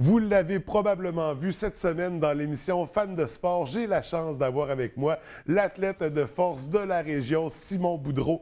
Vous l'avez probablement vu cette semaine dans l'émission Fans de sport. J'ai la chance d'avoir avec moi l'athlète de force de la région, Simon Boudreau,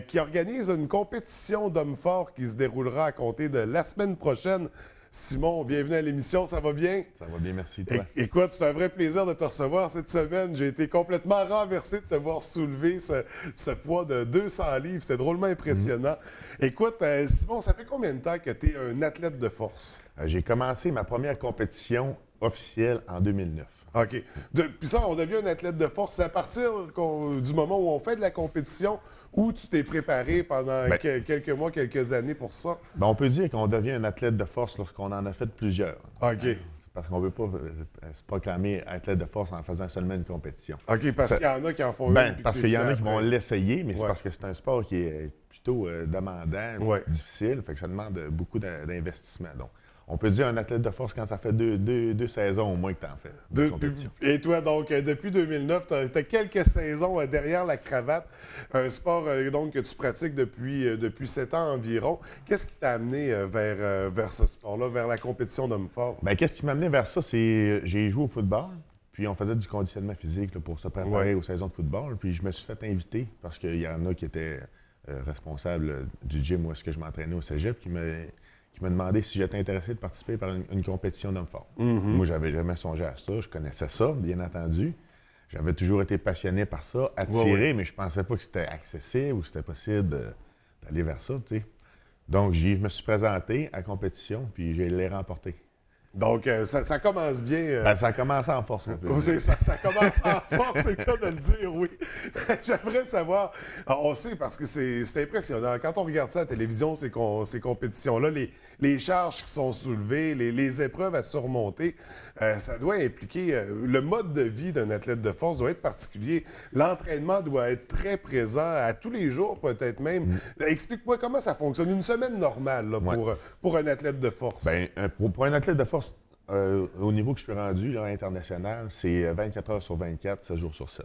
qui organise une compétition d'hommes forts qui se déroulera à compter de la semaine prochaine. Simon, bienvenue à l'émission, ça va bien? Ça va bien, merci, toi. Écoute, c'est un vrai plaisir de te recevoir cette semaine. J'ai été complètement renversé de te voir soulever ce poids de 200 livres. C'était drôlement impressionnant. Écoute, Simon, ça fait combien de temps que tu es un athlète de force? J'ai commencé ma première compétition officielle en 2009. OK. Puis ça, on devient un athlète de force à partir du moment où on fait de la compétition ou tu t'es préparé pendant quelques mois, quelques années pour ça? Ben, on peut dire qu'on devient un athlète de force lorsqu'on en a fait plusieurs. OK. C'est parce qu'on ne veut pas se proclamer athlète de force en faisant seulement une compétition. OK, parce qu'il y en a qui en font Ben, une. parce qu'il y en a qui vont l'essayer, mais c'est Ouais. parce que c'est un sport qui est plutôt demandant, Ouais. difficile, fait que ça demande beaucoup d'investissement. Donc, on peut dire un athlète de force quand ça fait deux saisons au moins que tu en fais. De compétition. Et toi, donc, depuis 2009, tu as quelques saisons derrière la cravate, un sport donc, que tu pratiques depuis 7 ans environ. Qu'est-ce qui t'a amené vers ce sport-là, vers la compétition d'hommes forts? Bien, qu'est-ce qui m'a amené vers ça? C'est j'ai joué au football, puis on faisait du conditionnement physique là, pour se préparer aux saisons de football. Puis je me suis fait inviter parce qu'il y en a qui étaient responsables du gym où est-ce que je m'entraînais au cégep qui m'a demandé si j'étais intéressé de participer par une compétition d'hommes forts. Moi, j'avais jamais songé à ça. Je connaissais ça, bien entendu. J'avais toujours été passionné par ça, attiré, mais je pensais pas que c'était accessible ou que c'était possible d'aller vers ça, tu sais. Donc, je me suis présenté à la compétition, puis je l'ai remporté. Donc, ça commence bien. Ben, ça a commencé en force, un peu. Ça commence en force, c'est le cas de le dire, oui. J'aimerais savoir, on sait parce que c'est impressionnant. Quand on regarde ça à la télévision, ces compétitions-là, les charges qui sont soulevées, les épreuves à surmonter, ça doit impliquer, le mode de vie d'un athlète de force doit être particulier. L'entraînement doit être très présent à tous les jours, peut-être même. Explique-moi comment ça fonctionne, une semaine normale là, pour un athlète de force. Bien, pour un athlète de force, au niveau que je suis rendu, là, international, c'est 24 heures sur 24, 7 jours sur 7.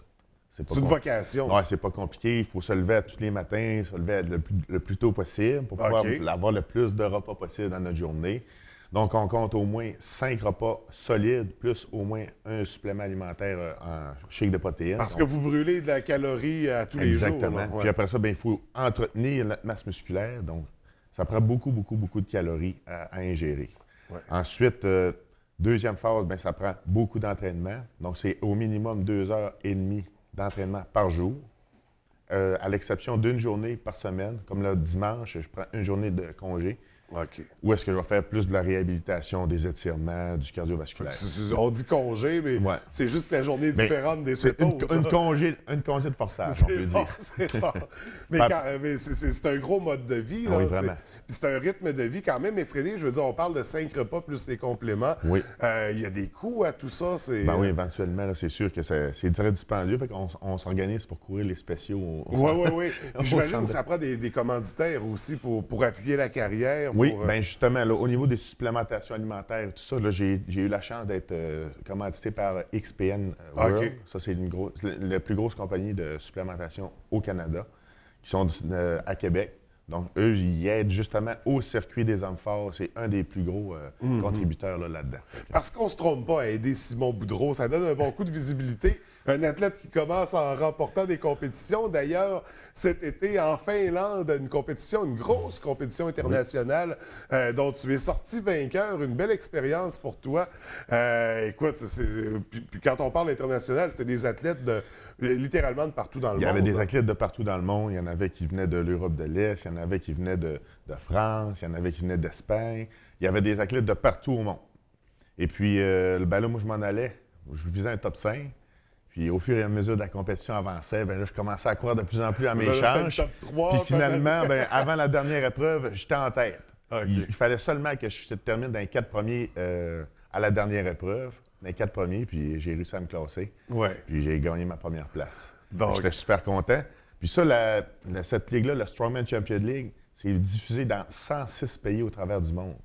C'est une vocation. Oui, c'est pas compliqué. Il faut se lever tous les matins, se lever le plus tôt possible pour pouvoir avoir le plus de repas possible dans notre journée. Donc, on compte au moins 5 repas solides, plus au moins un supplément alimentaire en shake de protéines. Parce que vous brûlez de la calorie à tous les jours. Exactement. Puis après ça, il faut entretenir notre masse musculaire. Donc, ça prend beaucoup de calories à ingérer. Ouais. Ensuite, deuxième phase, bien, ça prend beaucoup d'entraînement. Donc, c'est au minimum 2h30 d'entraînement par jour, à l'exception d'une journée par semaine. Comme le dimanche, je prends une journée de congé. OK. Où est-ce que je vais faire plus de la réhabilitation, des étirements, du cardiovasculaire. On dit congé, mais c'est juste la journée différente des 7 autres. Une congé de forçage, on peut dire. C'est bon. Mais c'est un gros mode de vie. Là. Oui, vraiment. Puis c'est un rythme de vie quand même effréné. Je veux dire, on parle de 5 repas plus les compléments. Oui. Il y a des coûts à tout ça. Ben oui, éventuellement, là, c'est sûr que c'est très dispendieux. Fait qu'on s'organise pour courir les spéciaux. Oui. J'imagine que ça prend des commanditaires aussi pour appuyer la carrière. Oui, bien justement, là, au niveau des supplémentations alimentaires et tout ça, là, j'ai eu la chance d'être commandité par XPN World. Okay. Ça, c'est la plus grosse compagnie de supplémentation au Canada, qui sont à Québec. Donc, eux, ils aident justement au circuit des hommes forts. C'est un des plus gros contributeurs là-dedans. Parce qu'on ne se trompe pas à aider Simon Boudreau. Ça donne un bon coup de visibilité. Un athlète qui commence en remportant des compétitions. D'ailleurs, cet été, en Finlande, une grosse compétition internationale dont tu es sorti vainqueur. Une belle expérience pour toi. Écoute, puis quand on parle international, c'était des athlètes littéralement de partout dans le monde. Il y avait des athlètes de partout dans le monde. Il y en avait qui venaient de l'Europe de l'Est, il y en avait qui venaient de France, il y en avait qui venaient d'Espagne. Il y avait des athlètes de partout au monde. Et puis, là, moi, je m'en allais. Je visais un top 5. Puis, au fur et à mesure de la compétition avançait, bien là, je commençais à croire de plus en plus à mes chances. Top 3, puis finalement, bien, avant la dernière épreuve, j'étais en tête. Okay. Il fallait seulement que je termine dans les 4 premiers à la dernière épreuve. Dans les 4 premiers, puis j'ai réussi à me classer. Ouais. Puis j'ai gagné ma première place. Donc... J'étais super content. Puis ça, cette ligue-là, la Strongman Champion League, c'est diffusé dans 106 pays au travers du monde.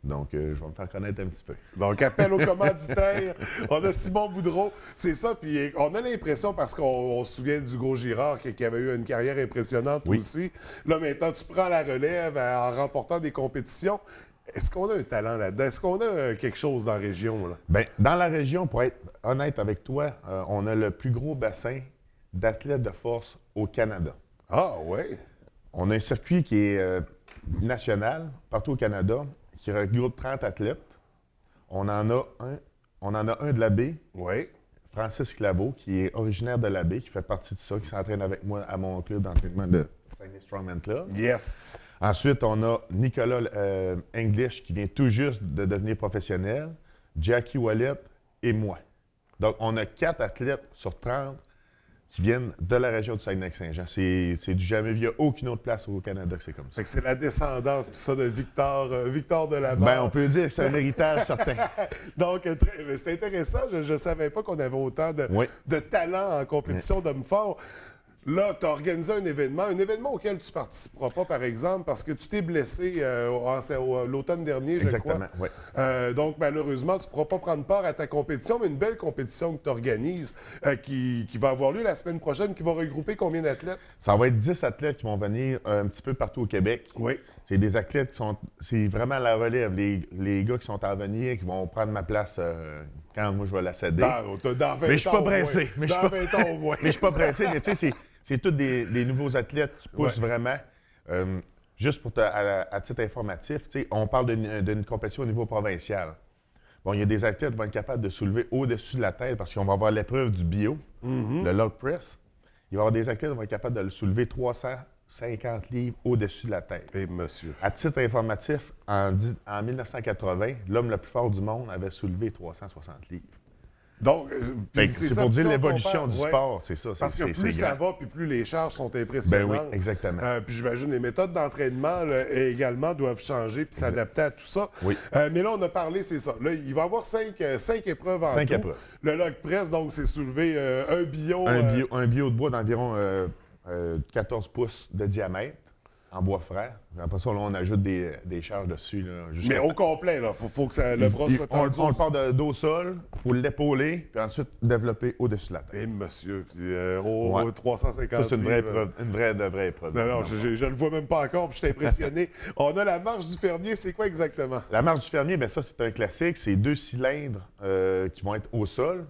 Donc, je vais me faire connaître un petit peu. Donc, appel aux commanditaires. On a Simon Boudreau. C'est ça. Puis, on a l'impression, parce qu'on se souvient d'Hugo Girard, qui avait eu une carrière impressionnante aussi. Là, maintenant, tu prends la relève en remportant des compétitions. Est-ce qu'on a un talent là-dedans? Est-ce qu'on a quelque chose dans la région, là? Bien, dans la région, pour être honnête avec toi, on a le plus gros bassin d'athlètes de force au Canada. Ah, ouais. On a un circuit qui est national, partout au Canada, qui regroupe 30 athlètes. On en a un de la baie, Oui. Francis Claveau, qui est originaire de la baie, qui fait partie de ça, qui s'entraîne avec moi à mon club d'entraînement de Saguenay Strongman Club. Yes. Ensuite, on a Nicolas English, qui vient tout juste de devenir professionnel, Jackie Wallet et moi. Donc, on a 4 athlètes sur 30 qui viennent de la région de Saguenay-Saint-Jean. C'est du jamais vu. Il n'y a aucune autre place au Canada que c'est comme ça. Fait que c'est la descendance, tout ça, de Victor de la Ben, on peut dire que c'est un héritage certain. Donc, c'est intéressant. Je ne savais pas qu'on avait autant de talent en compétition d'hommes forts. Là, tu as organisé un événement auquel tu ne participeras pas, par exemple, parce que tu t'es blessé l'automne dernier, je crois. Exactement, oui. Donc, malheureusement, tu ne pourras pas prendre part à ta compétition, mais une belle compétition que tu organises qui va avoir lieu la semaine prochaine, qui va regrouper combien d'athlètes? Ça va être 10 athlètes qui vont venir un petit peu partout au Québec. Oui. C'est des athlètes qui sont... C'est vraiment la relève. Les gars qui sont à venir, qui vont prendre ma place quand moi, je vais la céder. Dans 20 mais je suis pas pressé. Dans 20 ans au moins. Mais je suis pas pressé. Mais tu sais, c'est tous des nouveaux athlètes qui poussent vraiment. Juste à titre informatif, on parle d'une compétition au niveau provincial. Bon, il y a des athlètes qui vont être capables de soulever au-dessus de la tête parce qu'on va avoir l'épreuve du bio, le log press. Il va y avoir des athlètes qui vont être capables de le soulever 350 livres au-dessus de la tête. Eh, monsieur. À titre informatif, en 1980, l'homme le plus fort du monde avait soulevé 360 livres. Donc, c'est pour dire l'évolution du sport, c'est ça. Parce que plus ça va, puis plus les charges sont impressionnantes. Ben oui, exactement. Puis j'imagine les méthodes d'entraînement également doivent changer puis s'adapter à tout ça. Oui. Mais là, on a parlé, c'est ça. Là, il va y avoir 5 épreuves en tout. Épreuves. Le log press, donc, c'est soulever un bio. Un bio de bois d'environ 14 pouces de diamètre en bois frais. Après ça, là, on ajoute des charges dessus. Là, mais au complet, là. Faut que le bras soit tendu. On le part dos sol, il faut l'épauler, puis ensuite développer au-dessus de la tête. Eh, monsieur. Puis, 350 ça, c'est une vraie livres. épreuve. Une vraie épreuve. Non, je le vois même pas encore, puis je suis impressionné. On a la marche du fermier, c'est quoi exactement? La marche du fermier, bien ça, c'est un classique. C'est 2 cylindres qui vont être au sol.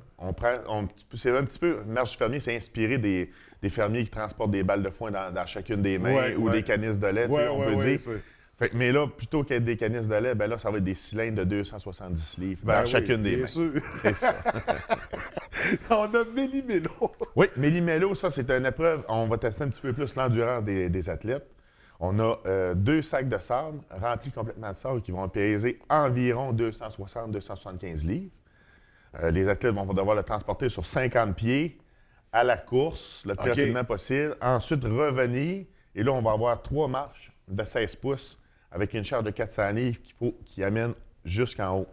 C'est un petit peu... La marche du fermier, c'est inspiré des fermiers qui transportent des balles de foin dans chacune des mains ou des canisses de lait, on peut dire. Mais là, plutôt qu'être des canisses de lait, ben là, ça va être des cylindres de 270 livres dans chacune des mains. Bien sûr. C'est ça. On a Méli-Mélo. Oui, Méli-Mélo, ça, c'est une épreuve. On va tester un petit peu plus l'endurance des athlètes. On a 2 sacs de sable remplis complètement de sable qui vont peser environ 260-275 livres. Les athlètes vont devoir le transporter sur 50 pieds à la course le plus rapidement possible. Ensuite, revenir. Et là, on va avoir 3 marches de 16 pouces avec une charge de 400 livres qui amène jusqu'en haut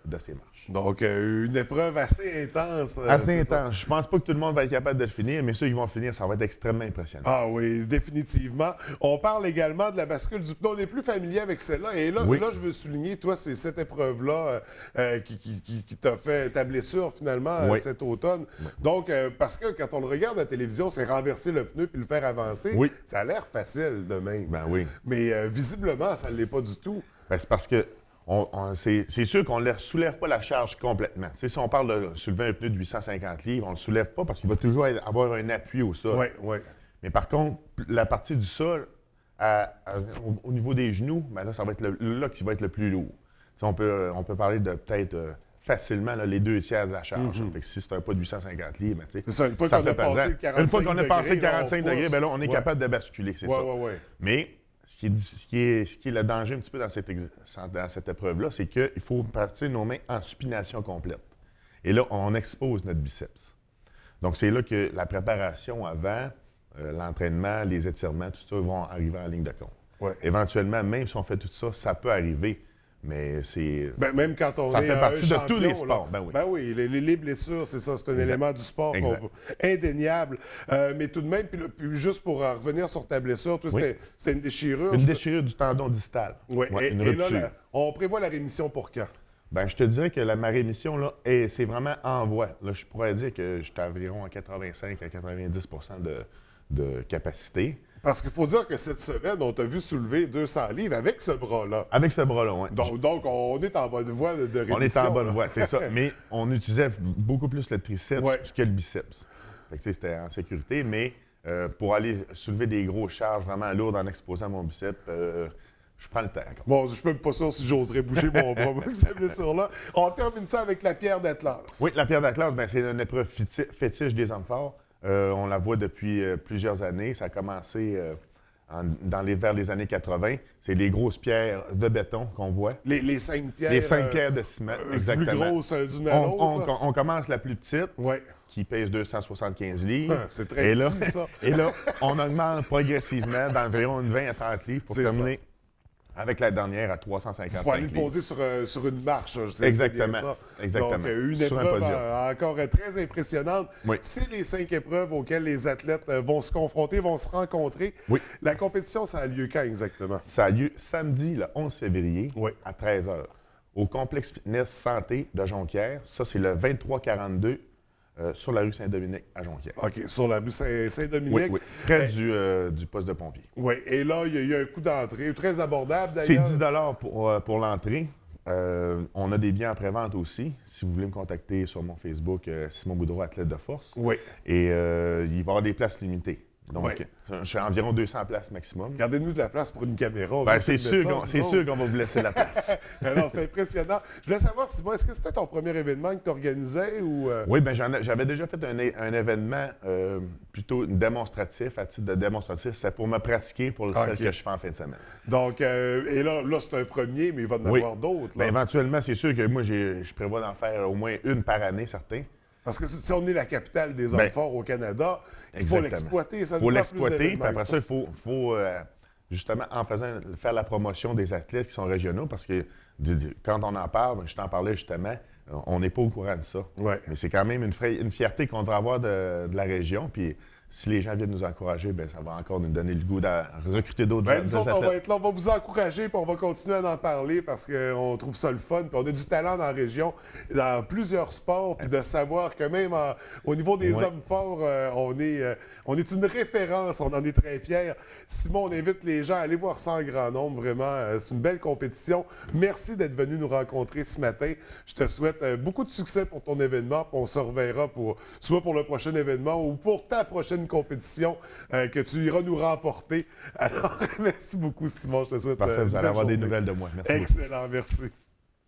de ces marches. Donc, une épreuve assez intense. Assez intense. Je pense pas que tout le monde va être capable de le finir, mais ceux qui vont le finir, ça va être extrêmement impressionnant. Ah oui, définitivement. On parle également de la bascule du pneu. On est plus familier avec celle-là. Et là, je veux souligner, toi, c'est cette épreuve-là qui t'a fait ta blessure, finalement, cet automne. Oui. Donc, parce que quand on le regarde à la télévision, c'est renverser le pneu puis le faire avancer. Oui. Ça a l'air facile de même. Ben oui. Mais visiblement, ça ne l'est pas du tout. Ben, c'est parce que c'est sûr qu'on ne soulève pas la charge complètement. T'sais, si on parle de soulever un pneu de 850 livres, on ne le soulève pas parce qu'il va toujours avoir un appui au sol. Oui, oui. Mais par contre, la partie du sol, au niveau des genoux, ben là, ça va être là qui va être le plus lourd. On peut parler de peut-être facilement là, les 2 tiers de la charge. Fait que si c'est un pas de 850 livres, ben, c'est ça, une fois qu'on a passé le 45 Une fois qu'on a passé le 45 degrés, degrés, ben là, on est capable de basculer, c'est ça. Mais ce qui est le danger un petit peu dans cette épreuve-là, c'est qu'il faut partir nos mains en supination complète. Et là, on expose notre biceps. Donc, c'est là que la préparation avant, l'entraînement, les étirements, tout ça vont arriver en ligne de compte. Ouais. Éventuellement, même si on fait tout ça, ça peut arriver, mais c'est... même quand on ça est fait partie champion, de tous les sports. Là, ben oui, les blessures, c'est ça, c'est un élément du sport indéniable. Mais tout de même, puis juste pour revenir sur ta blessure, toi, c'était une déchirure? Une déchirure du tendon distal. Oui, une et rupture. là, on prévoit la rémission pour quand? Bien, je te dirais que ma rémission, là, c'est vraiment en voie. Là, je pourrais dire que j'étais environ à 85 à 90 de capacité. Parce qu'il faut dire que cette semaine, on t'a vu soulever 200 livres avec ce bras-là. Avec ce bras-là, oui. Donc, on est en bonne voie de rémission. On est en bonne voie, c'est ça. Mais on utilisait beaucoup plus le triceps que le biceps. Fait que, c'était en sécurité, mais pour aller soulever des grosses charges vraiment lourdes en exposant mon biceps, je prends le temps. Bon, je suis même pas sûr si j'oserais bouger mon bras avec cette blessure-là. On termine ça avec la pierre d'Atlas. Oui, la pierre d'Atlas, c'est une épreuve fétiche des hommes forts. On la voit depuis plusieurs années. Ça a commencé vers les années 80. C'est les grosses pierres de béton qu'on voit. Les 5 pierres. Les 5 pierres de ciment, exactement. Plus grosses d'une à l'autre. On commence la plus petite, qui pèse 275 livres. C'est très petit, ça. Et là, on augmente progressivement d'environ une 20 à 30 livres pour terminer avec la dernière à 355 livres. Il faut aller le poser sur une marche. Exactement. Ça. Exactement. Donc, une épreuve encore très impressionnante. Oui. C'est les 5 épreuves auxquelles les athlètes vont se confronter, vont se rencontrer. Oui. La compétition, ça a lieu quand exactement? Ça a lieu samedi, le 11 février, à 13h, au complexe fitness santé de Jonquière. Ça, c'est le 2342 sur la rue Saint-Dominique à Jonquière. OK, sur la rue Saint-Dominique. Oui. Près du poste de pompier. Oui, et là, il y a un coût d'entrée très abordable d'ailleurs. C'est 10 pour l'entrée. On a des billets en pré-vente aussi. Si vous voulez me contacter sur mon Facebook, Simon Boudreau, athlète de force. Oui. Et il va y avoir des places limitées. Donc, je suis à environ 200 places maximum. Gardez-nous de la place pour une caméra. C'est sûr qu'on va vous laisser de la place. Non, c'est impressionnant. Je voulais savoir, Simon, est-ce que c'était ton premier événement que tu organisais? Ou Oui, j'avais déjà fait un événement plutôt démonstratif, à titre de démonstratif. C'était pour me pratiquer pour celle que je fais en fin de semaine. Donc, et là c'est un premier, mais il va en avoir d'autres. Éventuellement, c'est sûr que moi, je prévois d'en faire au moins une par année, certains. Parce que si on est la capitale des hommes forts au Canada, il faut l'exploiter. Il faut l'exploiter, puis après ça, il faut justement, faire la promotion des athlètes qui sont régionaux, parce que quand on en parle, je t'en parlais justement, on n'est pas au courant de ça. Ouais. Mais c'est quand même une fierté qu'on devrait avoir de la région, puis si les gens viennent nous encourager, ça va encore nous donner le goût de recruter d'autres jeunes. Nous autres, on va être là, on va vous encourager, puis on va continuer à en parler parce qu'on trouve ça le fun. Puis on a du talent dans la région, dans plusieurs sports, puis de savoir que même au niveau des hommes forts, on est une référence, on en est très fiers. Simon, on invite les gens à aller voir ça en grand nombre, vraiment. C'est une belle compétition. Merci d'être venu nous rencontrer ce matin. Je te souhaite beaucoup de succès pour ton événement, puis on se reverra soit pour le prochain événement ou pour ta prochaine compétition que tu iras nous remporter. Alors, merci beaucoup, Simon. Je te souhaite parfait, vous allez avoir des nouvelles de moi. Merci Excellent, merci.